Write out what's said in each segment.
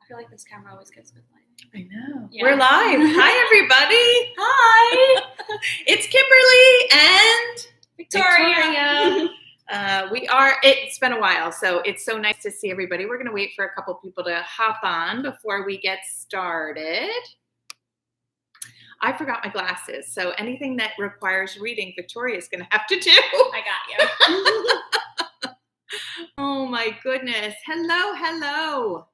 I feel like this camera always gets good lighting. I know. Yeah. We're live. Hi, everybody. Hi! It's Kimberly and Victoria. It's been a while, so it's so nice to see everybody. We're going to wait for a couple people to hop on before we get started. I forgot my glasses, so anything that requires reading, Victoria's going to have to do. I got you. Oh my goodness. Hello.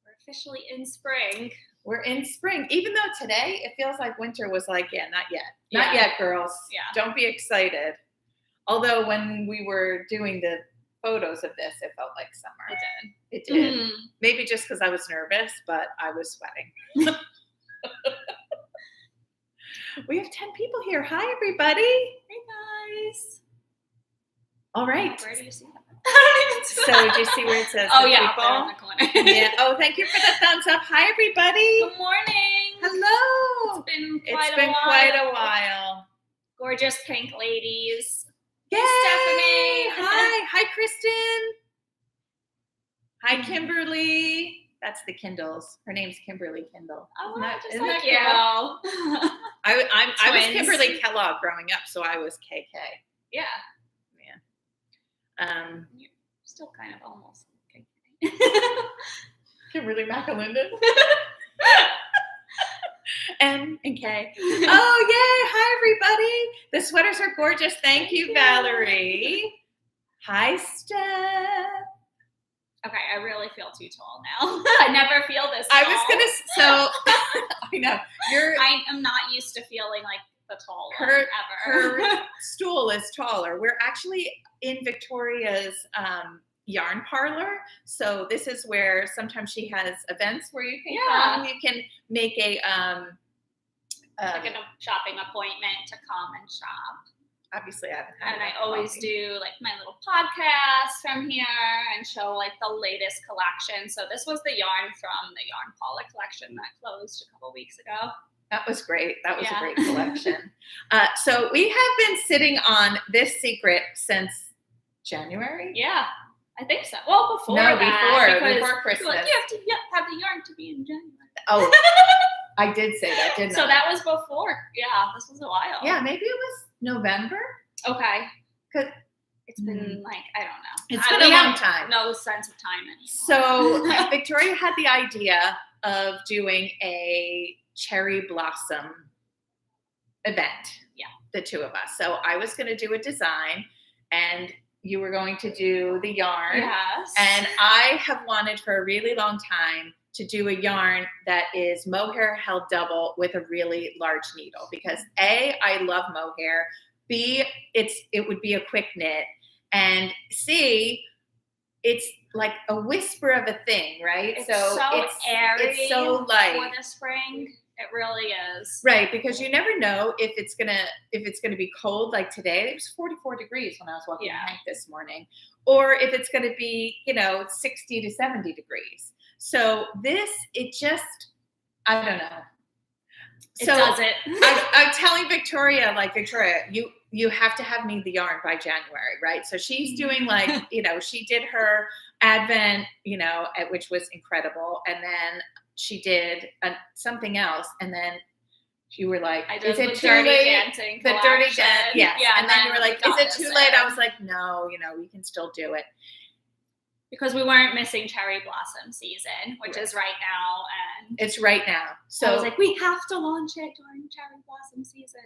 We're officially in spring. We're in spring. Even though today it feels like winter was like, not yet. Yeah. Not yet, girls. Yeah. Don't be excited. Although when we were doing the photos of this, it felt like summer. It did. Mm. Maybe just because I was nervous, but I was sweating. We have 10 people here. Hi, everybody. Hey, guys. All right. Where do you see that? So did you see where it says Oh, the yeah, people? up there in the corner. Yeah. Oh, thank you for the thumbs up. Hi, everybody. Good morning. Hello. It's been quite a while. Gorgeous pink ladies. Yay. Stephanie. Hi, Kristen. Hi, Kimberly. That's the Kindles. Her name's Kimberly Kindle. Oh, just isn't like that you. cool? I was Twins. Kimberly Kellogg growing up, so I was KK. Yeah. You're still kind of almost okay. Kimberly McAlinden. M and K. Oh, yay. Hi, everybody. The sweaters are gorgeous. Thank you, Valerie. Hi, Steph. Okay, I really feel too tall now. I never feel this tall. I know. I am not used to feeling like the tall one ever. Her stool is taller. We're actually in Victoria's yarn parlor. So this is where sometimes she has events where you can come. You can make a like a shopping appointment to come and shop. Obviously, I haven't had. And I always do like my little podcast from here and show like the latest collection. So this was the yarn from the Yarn Paula collection that closed a couple weeks ago. That was great. That was a great collection. So we have been sitting on this secret since January. Yeah, I think so. Well, before Christmas. Like, you have the yarn to be in January. Oh, I did say that, didn't I? So that was before. Yeah, this was a while. Yeah, maybe it was November. Okay. Because it's been like, I don't know. It's been a long time. No sense of time anymore. So Victoria had the idea of doing a cherry blossom event. Yeah. The two of us. So I was going to do a design and you were going to do the yarn. Yes. And I have wanted for a really long time to do a yarn that is mohair held double with a really large needle because A, I love mohair. B, it would be a quick knit. And C, it's like a whisper of a thing, right? It's so airy. It's so light. For the spring. It really is. Right, because you never know if it's gonna be cold like today. It was 44 degrees when I was walking Hank this morning. Or if it's gonna be, 60 to 70 degrees. So I don't know. It does it. I'm telling Victoria, you have to have me the yarn by January, right? So she's doing she did her Advent, which was incredible. And then she did something else. And then you were like, is it too late? The dirty dancing. Yes. Yeah, and then you were like, is it too late? I was like, no, we can still do it. Because we weren't missing cherry blossom season, which is right now. And it's right now. So I was like, we have to launch it during cherry blossom season.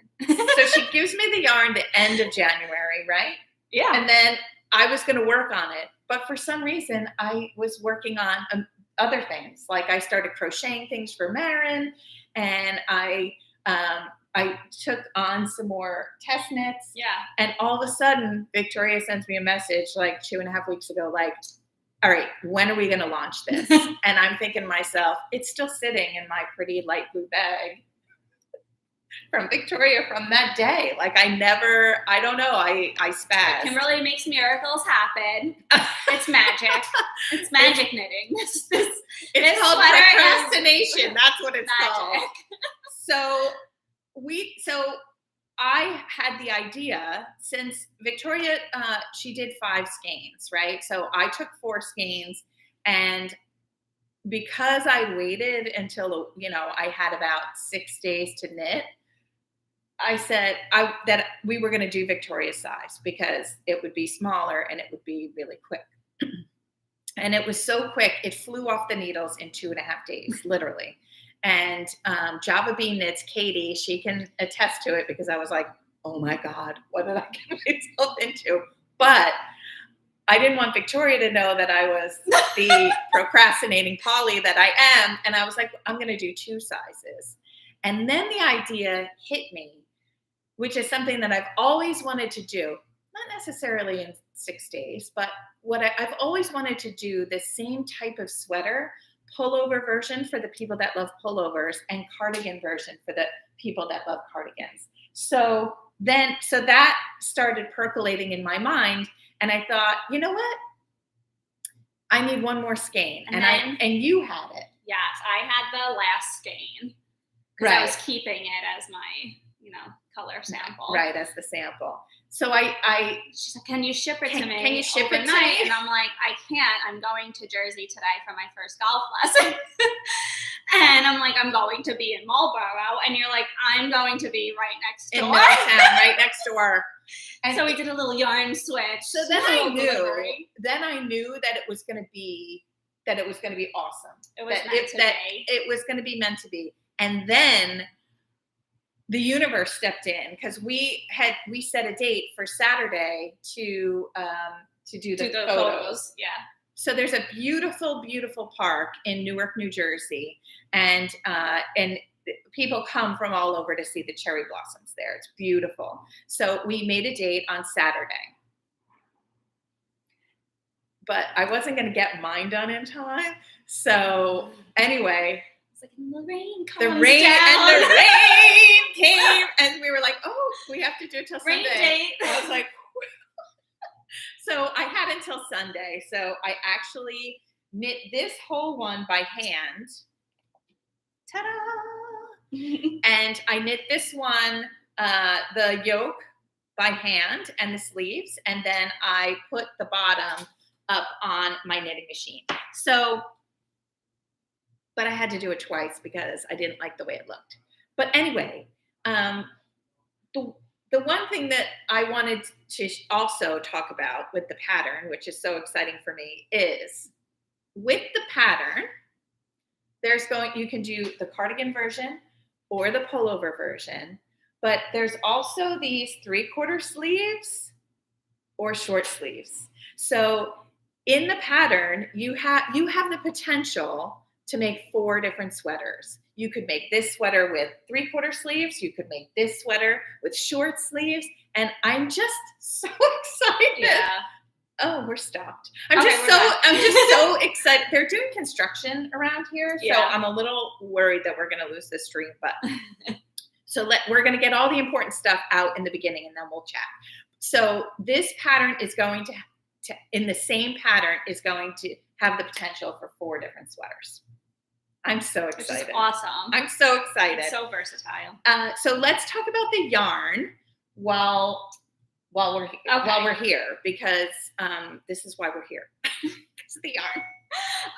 So she gives me the yarn the end of January, right? Yeah. And then I was going to work on it. But for some reason, I was working on other things. Like I started crocheting things for Marin, and I took on some more test knits. Yeah. And all of a sudden, Victoria sends me a message like 2.5 weeks ago, like, all right, when are we going to launch this? And I'm thinking to myself, it's still sitting in my pretty light blue bag from Victoria from that day. Like I don't know, I spazzed. Kimberly makes miracles happen. It's magic. It's magic knitting. It's called procrastination. That's what it's called. So I had the idea, since Victoria, she did 5 skeins, right? So I took 4 skeins, and because I waited until, I had about 6 days to knit, I said that we were going to do Victoria's size because it would be smaller and it would be really quick. And it was so quick, it flew off the needles in 2.5 days, literally. And Java Bean Knits, Katie, she can attest to it because I was like, oh my God, what did I get myself into? But I didn't want Victoria to know that I was the procrastinating Polly that I am. And I was like, I'm going to do 2 sizes. And then the idea hit me, which is something that I've always wanted to do, not necessarily in 6 days, but what I've always wanted to do, the same type of sweater, pullover version for the people that love pullovers and cardigan version for the people that love cardigans. So that started percolating in my mind. And I thought, you know what? I need one more skein. And you had it. Yes, I had the last skein. Because I was keeping it as my, color sample. Right, as the sample. So she's like, can you ship it to me? Can you ship it to me? And I'm like, I can't. I'm going to Jersey today for my first golf lesson. And I'm like, I'm going to be in Marlborough. And you're like, I'm going to be right next door. In Middletown, right next door. And so we did a little yarn switch. So then I knew that it was going to be awesome. It was meant to be. It was going to be meant to be. And then the universe stepped in because we set a date for Saturday to do the photos. Yeah. So there's a beautiful, beautiful park in Newark, New Jersey, and people come from all over to see the cherry blossoms there. It's beautiful. So we made a date on Saturday, but I wasn't going to get mine done in time. So anyway. It's like, the rain comes down. And the rain came, and we were like, oh, we have to do it till rain Sunday. Date. I was like, so I had until Sunday. So I actually knit this whole one by hand. Ta-da! And I knit this one, the yoke by hand and the sleeves, and then I put the bottom up on my knitting machine. So but I had to do it twice because I didn't like the way it looked. But anyway, the one thing that I wanted to also talk about with the pattern, which is so exciting for me, is with the pattern, you can do the cardigan version or the pullover version, but there's also these 3/4 sleeves or short sleeves. So in the pattern, you have the potential to make 4 different sweaters. You could make this sweater with 3/4 sleeves. You could make this sweater with short sleeves. And I'm just so excited. Yeah. Oh, we're stopped. I'm just so excited. They're doing construction around here. So I'm a little worried that we're going to lose this stream, but we're going to get all the important stuff out in the beginning and then we'll chat. So this pattern is going to in the same pattern is going to have the potential for 4 different sweaters. I'm so excited. Which is awesome. I'm so excited. It's so versatile. So let's talk about the yarn while we're here because this is why we're here. It's the yarn.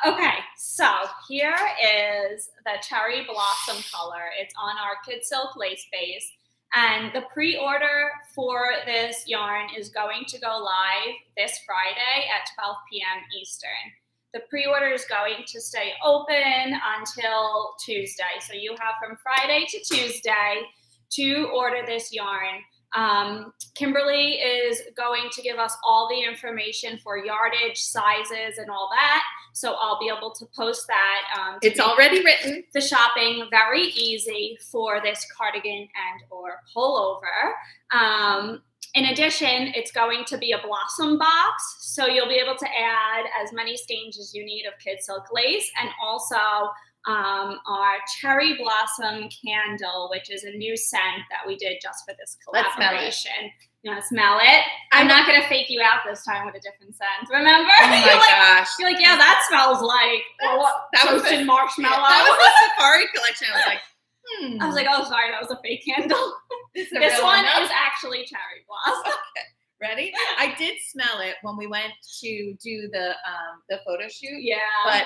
Okay, so here is the cherry blossom color. It's on our Kid Silk lace base. And the pre-order for this yarn is going to go live this Friday at 12 p.m. Eastern. The pre-order is going to stay open until Tuesday. So you have from Friday to Tuesday to order this yarn. Kimberly is going to give us all the information for yardage, sizes, and all that. So I'll be able to post that. It's already written. The shopping very easy for this cardigan and or pullover. In addition, it's going to be a blossom box. So you'll be able to add as many skeins as you need of Kid Silk lace and also our cherry blossom candle, which is a new scent that we did just for this collaboration. You want to smell it? I'm not going to fake you out this time with a different scent. Remember? Oh my gosh. You're like, yeah, that smells like toasted marshmallow. That was the Safari collection. I was like, I was like, oh, sorry, that was a fake candle. This one is actually cherry blossom. Okay. Ready? I did smell it when we went to do the photo shoot. Yeah. But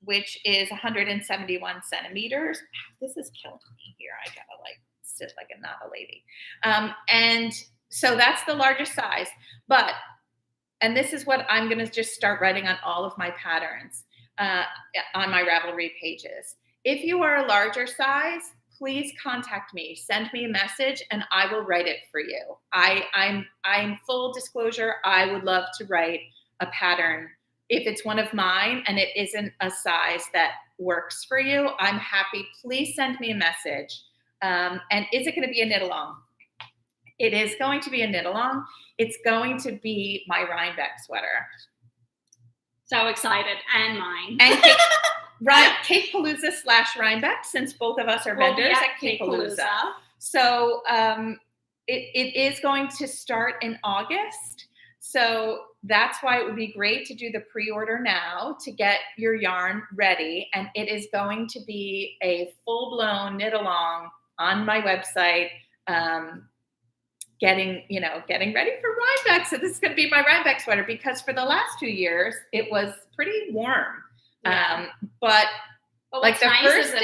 which is 171 centimeters. This is killing me here. I gotta sit like not a lady. And so that's the largest size. And this is what I'm gonna just start writing on all of my patterns on my Ravelry pages. If you are a larger size, please contact me. Send me a message, and I will write it for you. I'm full disclosure. I would love to write a pattern if it's one of mine and it isn't a size that works for you. I'm happy. Please send me a message. And is it going to be a knit along? It is going to be a knit along. It's going to be my Rhinebeck sweater. So excited, and mine. And Cake Palooza / Rhinebeck, since both of us are vendors at Cake Palooza. So it is going to start in August. So that's why it would be great to do the pre-order now to get your yarn ready. And it is going to be a full-blown knit along on my website, getting ready for Rhinebeck. So this is going to be my Rhinebeck sweater, because for the last 2 years, it was pretty warm. Yeah. But like the nice first is day,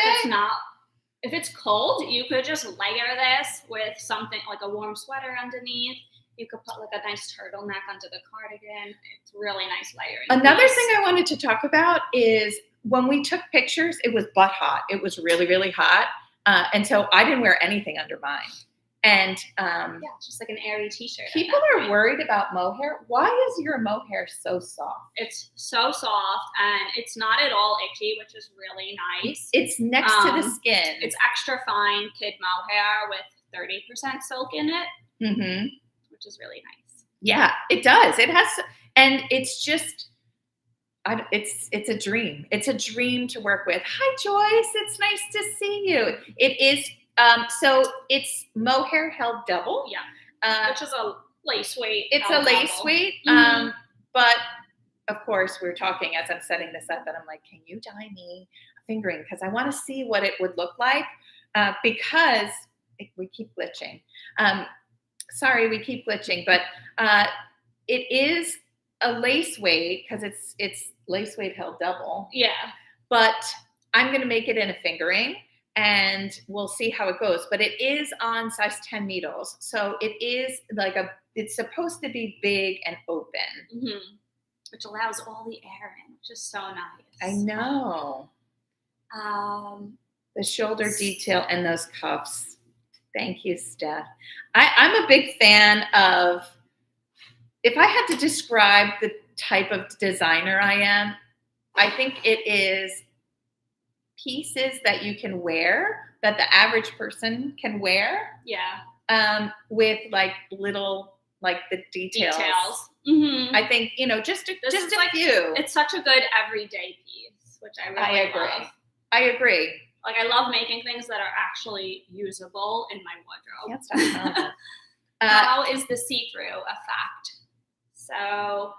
if it's cold, you could just layer this with something like a warm sweater underneath. You could put like a nice turtleneck under the cardigan. It's really nice layering. Another thing I wanted to talk about is when we took pictures, it was butt hot. It was really, really hot. And so I didn't wear anything under mine. And just like an airy t-shirt. People are worried about mohair. Why is your mohair so soft? It's so soft, and it's not at all itchy, which is really nice. It's next to the skin. It's extra fine kid mohair with 30% silk in it, which is really nice. Yeah, it does. It has, and it's just, it's a dream. It's a dream to work with. Hi, Joyce. It's nice to see you. It is. So it's mohair held double. Yeah. Which is a lace weight. It's a lace weight. But of course we're talking as I'm setting this up, and I'm like, can you dye me a fingering? Because I want to see what it would look like. Because we keep glitching. Sorry, we keep glitching, but it is a lace weight because it's lace weight held double. Yeah. But I'm going to make it in a fingering. And we'll see how it goes. But it is on size 10 needles. So it is it's supposed to be big and open. Which allows all the air in, which is so nice. I know. The shoulder detail and those cuffs. Thank you, Steph. I'm a big fan of, if I had to describe the type of designer I am, I think it is pieces that you can wear, that the average person can wear. Yeah. With little, the details. I think, just a few. It's such a good everyday piece, which I really love. I agree. I love making things that are actually usable in my wardrobe. How is the see-through a fact? So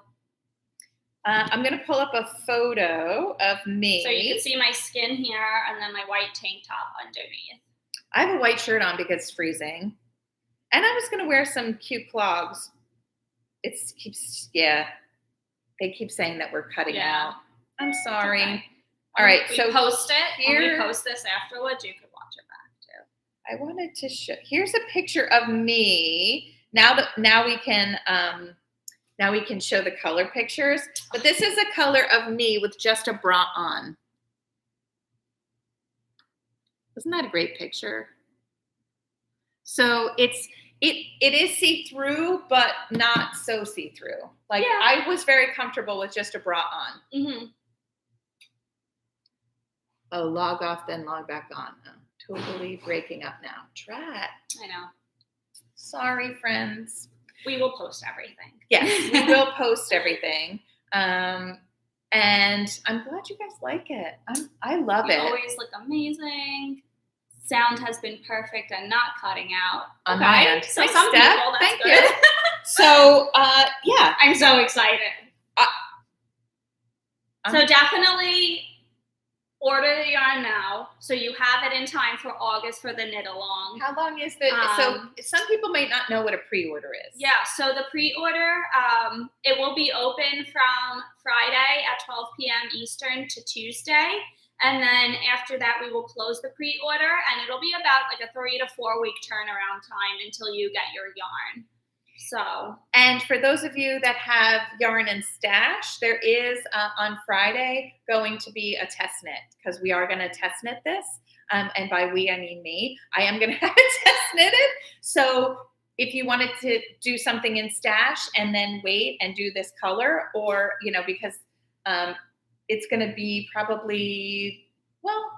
I'm going to pull up a photo of me. So you can see my skin here and then my white tank top underneath. I have a white shirt on because it's freezing. And I was going to wear some cute clogs. They keep saying that we're cutting out. I'm sorry. Okay. All right. So post it. When we post this afterwards, you can watch it back too. I wanted to show. Here's a picture of me. Now we can show the color pictures, but this is a color of me with just a bra on. Isn't that a great picture? So it is see-through, but not so see-through. I was very comfortable with just a bra on. Oh, log off, then log back on. Oh, totally breaking up now. Drat. I know. Sorry, friends. We will post everything. Yes, we will post everything. And I'm glad you guys like it. I love it. You always look amazing. Sound has been perfect and not cutting out. On my end. So thanks, some Steph. People, that's Thank good. You. So, yeah. I'm so excited. So definitely order the yarn now, so you have it in time for August for the knit along. How long is the? So some people might not know what a pre-order is. Yeah, so the pre-order, it will be open from Friday at 12 p.m. Eastern to Tuesday. And then after that, we will close the pre-order, and it'll be about like a 3 to 4 week turnaround time until you get your yarn. So, and for those of you that have yarn and stash, there is on Friday going to be a test knit, because we are going to test knit this. And by we, I mean me. I am going to have it test knitted. So if you wanted to do something in stash and then wait and do this color, or, because it's going to be probably,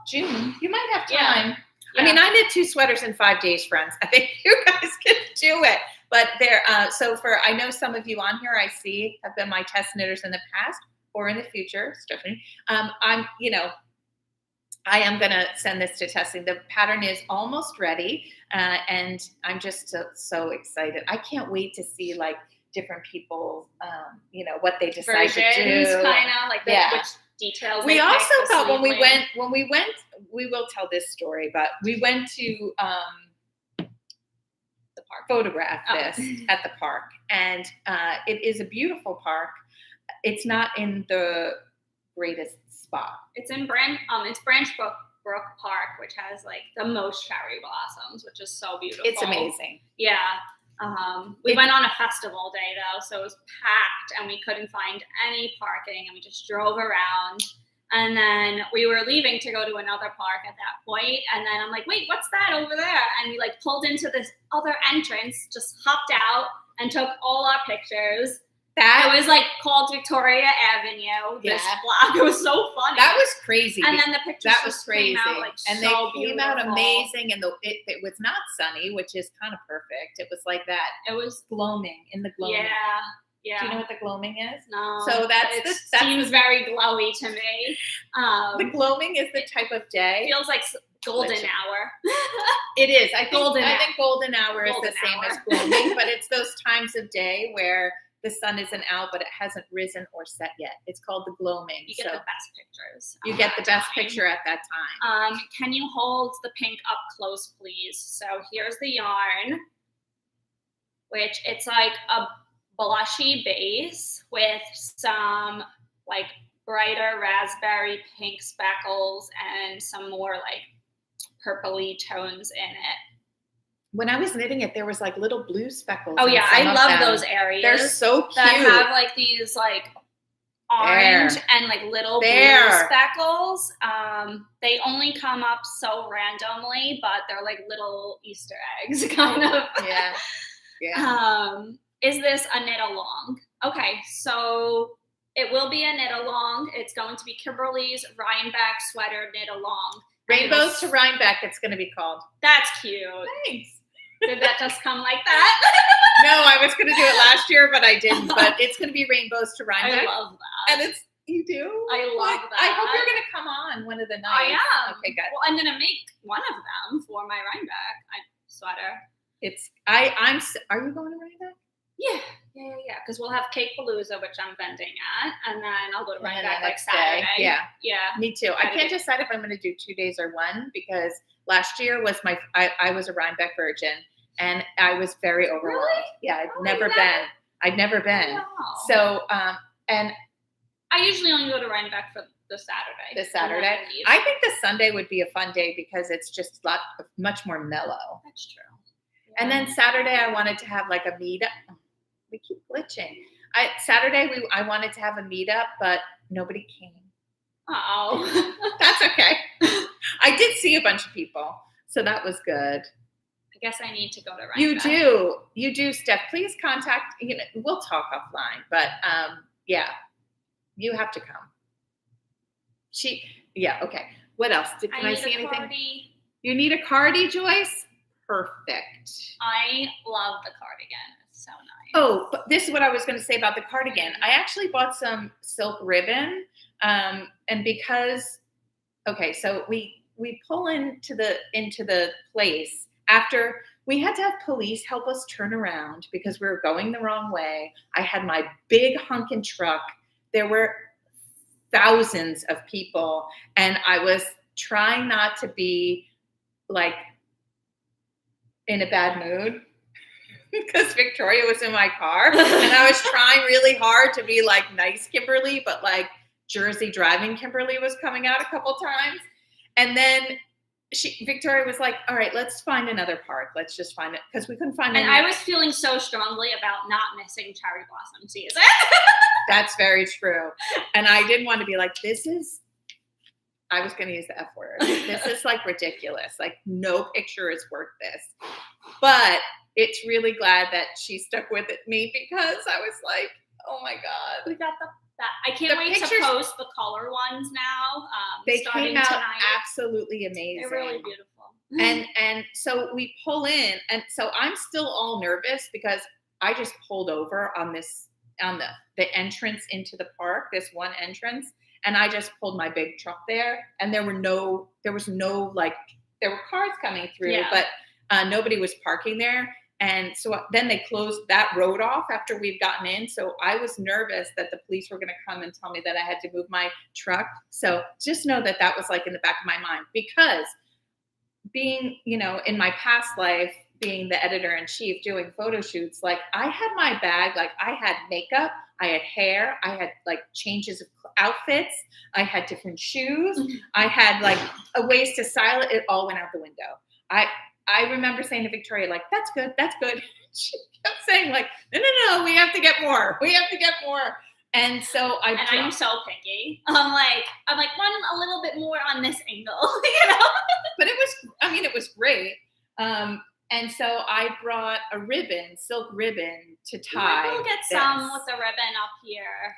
June, you might have time. Yeah. I mean, I knit 2 sweaters in 5 days, friends. I think you guys can do it. But I know some of you on here I see have been my test knitters in the past or in the future, Stephanie. I am going to send this to testing. The pattern is almost ready, and I'm just so excited. I can't wait to see like different people, what they decide to do. Kind of like which details. We also thought when we went, we will tell this story, but we went to the park, photograph this at the park, and it is a beautiful park. It's not in the greatest spot. It's in Branch Brook Park, which has like the most cherry blossoms, which is so beautiful. It's amazing. Yeah. We went on a festival day though, so it was packed and we couldn't find any parking, and we just drove around, and then we were leaving to go to another park at that point, and then I'm like, wait, what's that over there? And we like pulled into this other entrance, just hopped out and took all our pictures. It was like called Victoria Avenue. This block. It was so funny. That was crazy. And then the pictures came out like and so they came out amazing. And it was not sunny, which is kind of perfect. It was like that. It was gloaming in the gloaming. Yeah. Do you know what the gloaming is? No. So that seems very glowy to me. The gloaming is the type of day. Feels like golden hour. It is. I think golden hour is the same as gloaming, but it's those times of day where the sun isn't out, but it hasn't risen or set yet. It's called the gloaming. You get the best pictures. You get the best picture at that time. Can you hold the pink up close, please? So here's the yarn, which it's like a blushy base with some like brighter raspberry pink speckles and some more like purpley tones in it. When I was knitting it, there was like little blue speckles. Oh yeah, I love those areas. They're so cute. That have like these like orange and like little blue speckles. They only come up so randomly, but they're like little Easter eggs, kind of. Yeah. Is this a knit along? Okay, so it will be a knit along. It's going to be Kimberly's Rhinebeck sweater knit along. Rainbows to Rhinebeck, it's going to be called. That's cute. Thanks. Did that just come like that? No, I was going to do it last year, but I didn't. But it's going to be Rainbows to Rhinebeck. I love that. And you do? I love that. I hope you're going to come on one of the nights. I am. Okay, good. Well, I'm going to make one of them for my Rhinebeck sweater. Are you going to Rhinebeck? Yeah. Because we'll have Cake Palooza, which I'm vending at, and then I'll go to Rhinebeck like Saturday. Yeah. Me too. I can't decide if I'm going to do 2 days or one, because last year was I was a Rhinebeck virgin, and I was very overwhelmed. Really? Yeah, I'd never been. Wow. So, and I usually only go to Rhinebeck for the Saturday. I think the Sunday would be a fun day because it's just much more mellow. That's true. Yeah. And then Saturday, I wanted to have like a meetup. We keep glitching. Saturday, I wanted to have a meetup, but nobody came. Oh, that's okay. I did see a bunch of people, so that was good. I guess I need to go to Rhinebeck. You do, Steph. Please contact. We'll talk offline, but yeah, you have to come. Okay. What else? Can I see anything? Cardi. You need a cardi, Joyce? Perfect. I love the cardigan. It's so nice. Oh, but this is what I was going to say about the cardigan. I actually bought some silk ribbon, and because, so we pull into the place after we had to have police help us turn around because we were going the wrong way. I had my big honkin' truck. There were thousands of people, and I was trying not to be like in a bad mood because Victoria was in my car, and I was trying really hard to be like nice Kimberly, but like Jersey driving Kimberly was coming out a couple times. And then Victoria was like, all right, let's find another park. Let's just find it, because we couldn't find it. And I was feeling so strongly about not missing cherry blossom season. That's very true. And I didn't want to be like, I was going to use the F word. This is like ridiculous. Like, no picture is worth this. But it's really glad that she stuck with me, because I was like, oh my God. We got I can't wait to post the color ones now. They came out tonight. absolutely amazing. They're really beautiful. And so we pull in, and so I'm still all nervous because I just pulled over on the entrance into the park, this one entrance, and I just pulled my big truck there, and there was no like, there were cars coming through, but nobody was parking there. And so then they closed that road off after we'd gotten in. So I was nervous that the police were going to come and tell me that I had to move my truck. So just know that that was like in the back of my mind, because being, in my past life, being the editor-in-chief doing photo shoots, like I had my bag, like I had makeup, I had hair, I had like changes of outfits, I had different shoes, I had like a ways to style it. It all went out the window. I remember saying to Victoria, like, that's good. She kept saying, like, no, we have to get more. And so I'm so picky. I'm like, one a little bit more on this angle, But it was great. And so I brought a silk ribbon to tie. We'll get some with the ribbon up here.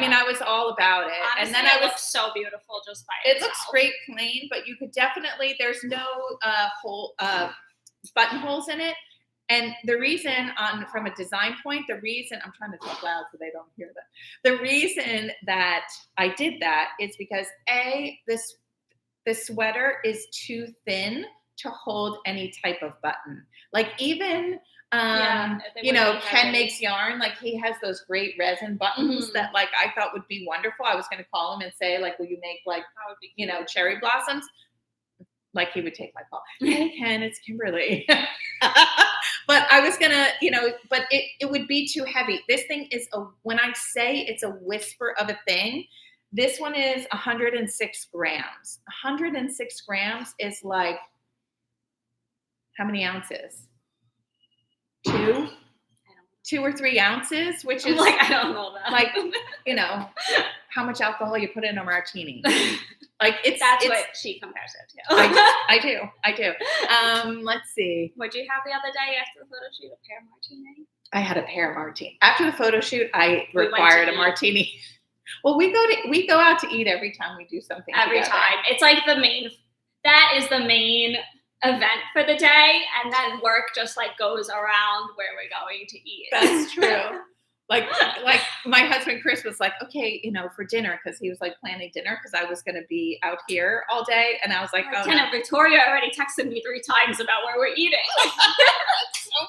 I was all about it. Honestly, and then it looks so beautiful just by itself. It looks great plain, but you could definitely, there's no buttonholes in it. And the reason from a design point, I'm trying to talk loud so they don't hear that. The reason that I did that is because this sweater is too thin to hold any type of button. Like even, Ken Makes Yarn, like he has those great resin buttons that like I thought would be wonderful. I was going to call him and say like, will you make like, cherry blossoms? Like he would take my call. Hey Ken, it's Kimberly. But I was going to, but it would be too heavy. This thing is when I say it's a whisper of a thing, this one is 106 grams. 106 grams is like, how many ounces? 2 or 3 ounces, which is like, I don't know that. Like, how much alcohol you put in a martini. Like that's what she compares it to. I do. Let's see. What'd you have the other day after the photo shoot? A pear martini? I had a pear martini. After the photo shoot, I required a martini. Well, we go out to eat every time we do something. Every time. It's like that is the main event for the day, and then work just like goes around where we're going to eat. That's true. Like my husband Chris was like, okay, for dinner, because he was like planning dinner because I was going to be out here all day, and I was like, oh no. Victoria already texted me 3 times about where we're eating. That's so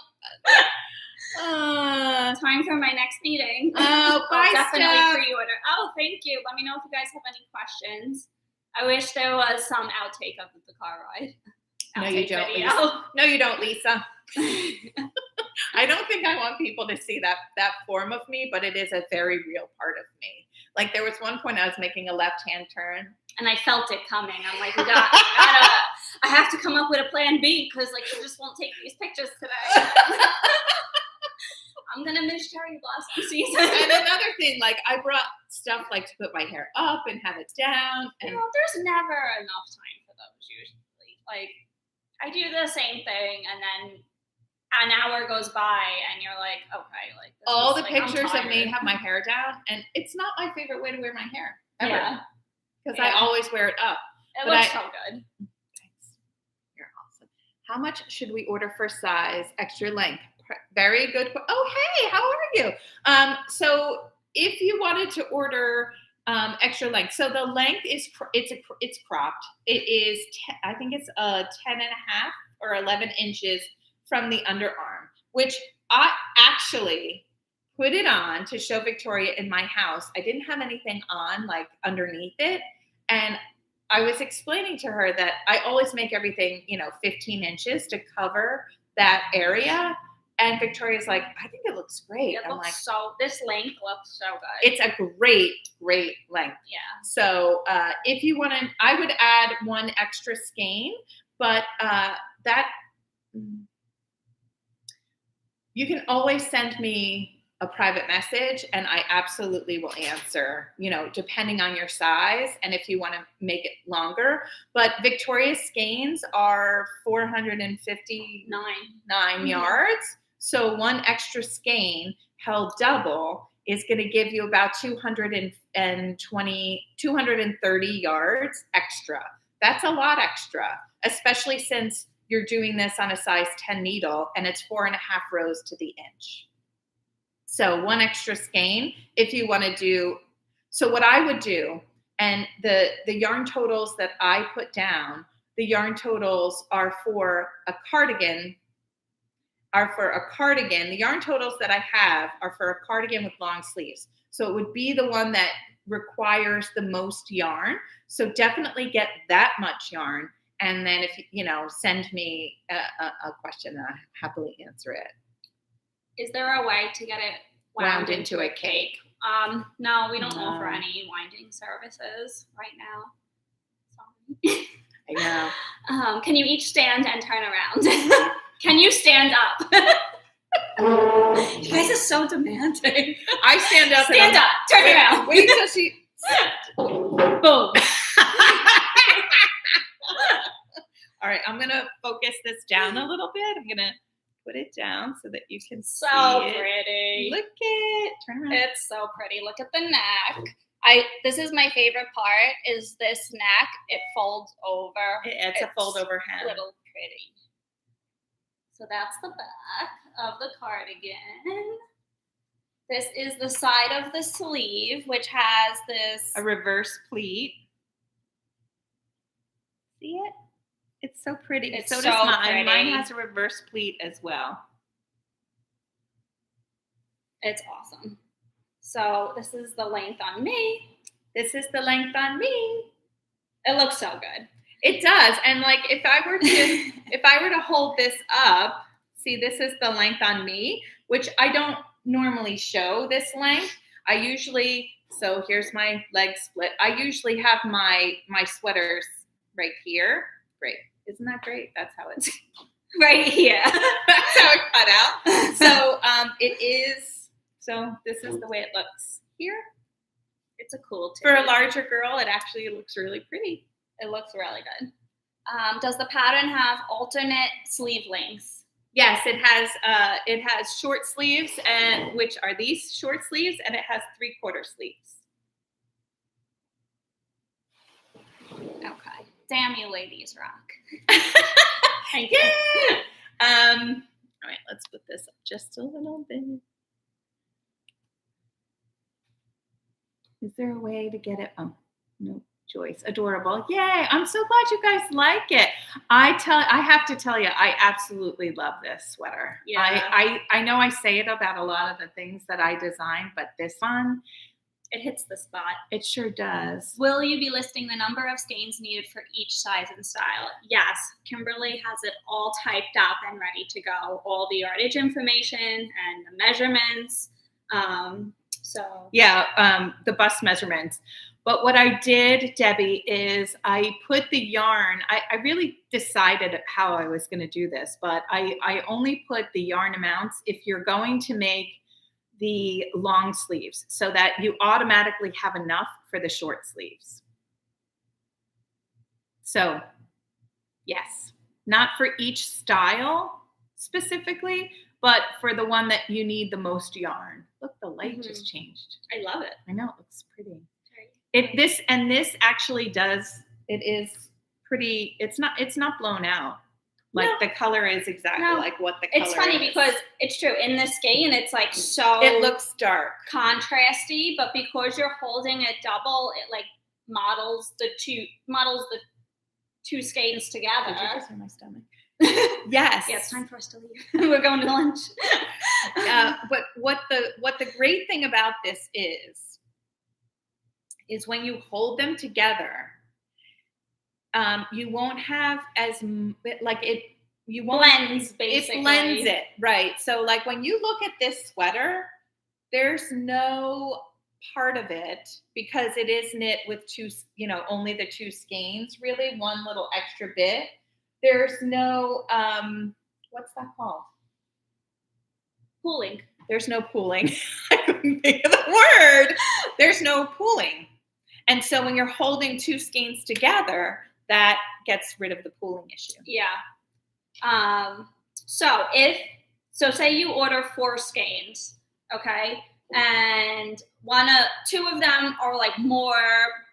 funny. Time for my next meeting. Oh, bye, definitely Steph. pre-order. Oh, thank you. Let me know if you guys have any questions. I wish there was some outtake of the car ride. No, you don't. Lisa. No, you don't, Lisa. I don't think I want people to see that form of me, but it is a very real part of me. Like there was one point I was making a left-hand turn, and I felt it coming. I'm like, I have to come up with a plan B because like you just won't take these pictures today. I'm gonna miss cherry blossom season. And another thing, like I brought stuff like to put my hair up and have it down. And there's never enough time for those usually. Like I do the same thing, and then an hour goes by, and you're like, okay, like this all the pictures of me have my hair down, and it's not my favorite way to wear my hair ever, because I always wear it up. It looks so good. Thanks. You're awesome. How much should we order for size, extra length? Very good. Oh, hey, how are you? So if you wanted to order extra length, so the length is it's cropped. It is I think it's 10 and a half or 11 inches from the underarm, which I actually put it on to show Victoria in my house. I didn't have anything on like underneath it. And I was explaining to her that I always make everything, 15 inches to cover that area. And Victoria's like, I think it looks great. I'm like, this length looks so good. It's a great, great length. Yeah. So if you want to, I would add one extra skein, but you can always send me a private message and I absolutely will answer, depending on your size and if you want to make it longer. But Victoria's skeins are 459 yards. So one extra skein held double is going to give you about 230 yards extra. That's a lot extra, especially since you're doing this on a size 10 needle and it's 4.5 rows to the inch. So one extra skein if you want to do. So what I would do, and the yarn totals that I put down, the yarn totals are for a cardigan. The yarn totals that I have are for a cardigan with long sleeves. So it would be the one that requires the most yarn. So definitely get that much yarn. And then if send me a question and I'll happily answer it. Is there a way to get it wound into a cake? No, we don't offer any winding services right now. Sorry. I know. Can you each stand and turn around? Can you stand up? You guys are so demanding. I stand up. Stand up. Turn around. Wait till she. Boom. All right, I'm gonna focus this down a little bit. I'm gonna put it down so that you can see it. Pretty. Look it. Turn around. It's so pretty. Look at the neck. This is my favorite part. Is this neck? It folds over. It's a fold over hem. Little pretty. So that's the back of the cardigan. This is the side of the sleeve, which has a reverse pleat. See it? It's so pretty. It's so so does mine. pretty. Mine has a reverse pleat as well. It's awesome. So this is the length on me. This is the length on me. It looks so good. It does. And like if I were to hold this up, see, this is the length on me, which I don't normally show this length. So here's my leg split. I usually have my sweaters right here. Great. Isn't that great? That's how it's right here. That's how it cut out. So it is. So this is the way it looks here. It's a cool tip. For a larger girl, it actually looks really pretty. It looks really good. Does the pattern have alternate sleeve lengths? Yes, it has short sleeves, and which are these short sleeves, and it has 3/4 sleeves. Okay. Damn, you ladies rock. Thank you. All right, let's put this up just a little bit. Is there a way to get it? Oh, no. Joyce, adorable. Yay. I'm so glad you guys like it. I have to tell you, I absolutely love this sweater. Yeah. I know I say it about a lot of the things that I design, but this one, it hits the spot. It sure does. Will you be listing the number of skeins needed for each size and style? Yes. Kimberly has it all typed up and ready to go. All the yardage information and the measurements. The bust measurements. But what I did, Debbie, is I put the yarn. I really decided how I was going to do this, but I only put the yarn amounts if you're going to make the long sleeves so that you automatically have enough for the short sleeves. So, yes, not for each style specifically, but for the one that you need the most yarn. Look, the light just changed. I love it. I know, it looks pretty. This actually does. It is pretty. It's not blown out. Like the color is exactly like what the color is. It's funny because it's true. In this skein, it's like so. It looks dark, contrasty, but because you're holding it double, it like models the two skeins together. Did you just hear my stomach? Yes. Yeah, it's time for us to leave. We're going to lunch. But what the great thing about this is when you hold them together, you won't have like it. You won't Blends, basically. It blends it, right? So like when you look at this sweater, there's no part of it because it is knit with two, only the two skeins, really one little extra bit. There's no what's that called? Pooling. There's no pooling. I couldn't think of the word. There's no pooling. And so when you're holding two skeins together, that gets rid of the pooling issue. Yeah. So say you order 4 skeins, okay? And two of them are like more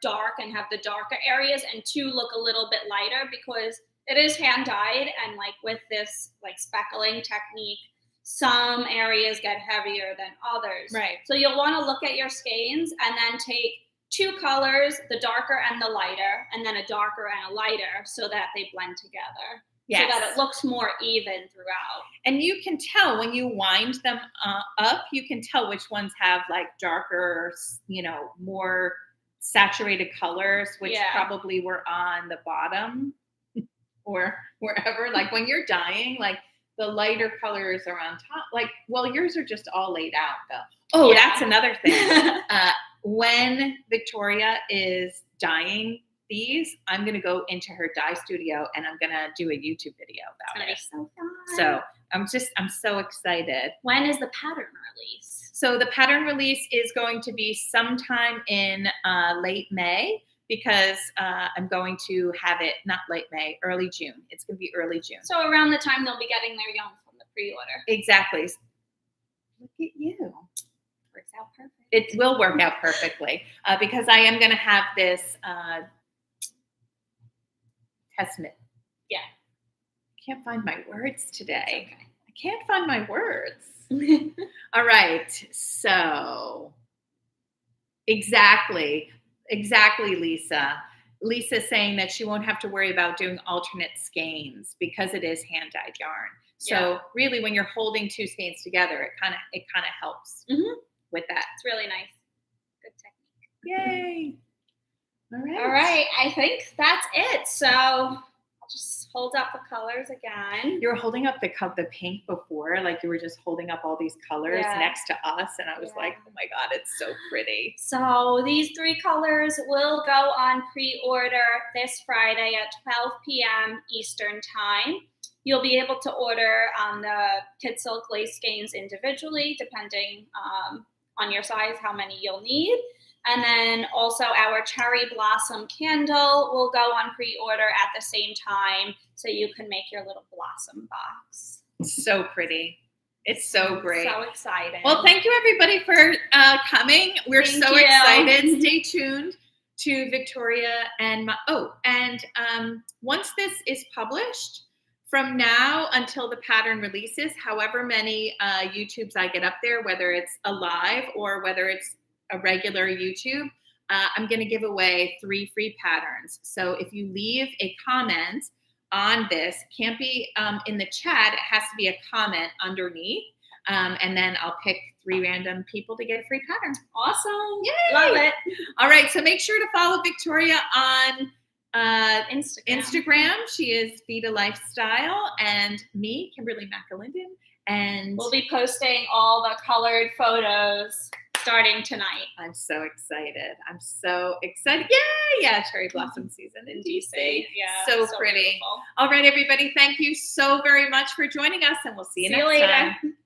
dark and have the darker areas, and 2 look a little bit lighter because it is hand dyed, and like with this like speckling technique, some areas get heavier than others. Right. So you'll want to look at your skeins and then take 2 colors, the darker and the lighter, and then a darker and a lighter, so that they blend together. Yes. So that it looks more even throughout. And you can tell when you wind them up, you can tell which ones have like darker, more saturated colors, which probably were on the bottom or wherever. Like when you're dyeing, like the lighter colors are on top. Like, well, yours are just all laid out though. Oh, that's another thing. When Victoria is dyeing these, I'm going to go into her dye studio and I'm going to do a YouTube video about it. It's so fun. So I'm so excited. When is the pattern release? So the pattern release is going to be sometime in late May, because I'm going to have it, not late May, early June. It's going to be early June. So around the time they'll be getting their yarn from the pre-order. Exactly. Look at you. Works out perfect. It will work out perfectly because I am going to have this test knit. Yeah. I can't find my words today. Okay. I can't find my words. All right. So exactly, Lisa. Lisa's saying that she won't have to worry about doing alternate skeins because it is hand-dyed yarn. So really, when you're holding 2 skeins together, it kind of helps with that. It's really nice. Good Yay! technique. All right. I think that's it. So I'll just hold up the colors again. You were holding up the pink before, like you were just holding up all these colors next to us, and I was like, oh my God, it's so pretty. So these 3 colors will go on pre-order this Friday at 12 p.m. Eastern Time. You'll be able to order the Kid Silk lace skeins individually, depending on your size, how many you'll need. And then also our Cherry Blossom candle will go on pre-order at the same time, so you can make your little blossom box. So pretty. It's so great. So exciting. Well, thank you everybody for coming. We're excited. Stay tuned to Victoria and once this is published, from now until the pattern releases, however many YouTubes I get up there, whether it's a live or whether it's a regular YouTube, I'm going to give away 3 free patterns. So if you leave a comment on this, can't be in the chat, it has to be a comment underneath, and then I'll pick 3 random people to get a free pattern. Awesome. Yay! Love it. All right, so make sure to follow Victoria on Instagram. She is Vida Lifestyle, and me, Kimberly McAlinden, and we'll be posting all the colored photos starting tonight. I'm so excited. Yay! Yeah, cherry blossom season in DC. Yeah. So pretty. Beautiful. All right, everybody. Thank you so very much for joining us, and we'll see you next time.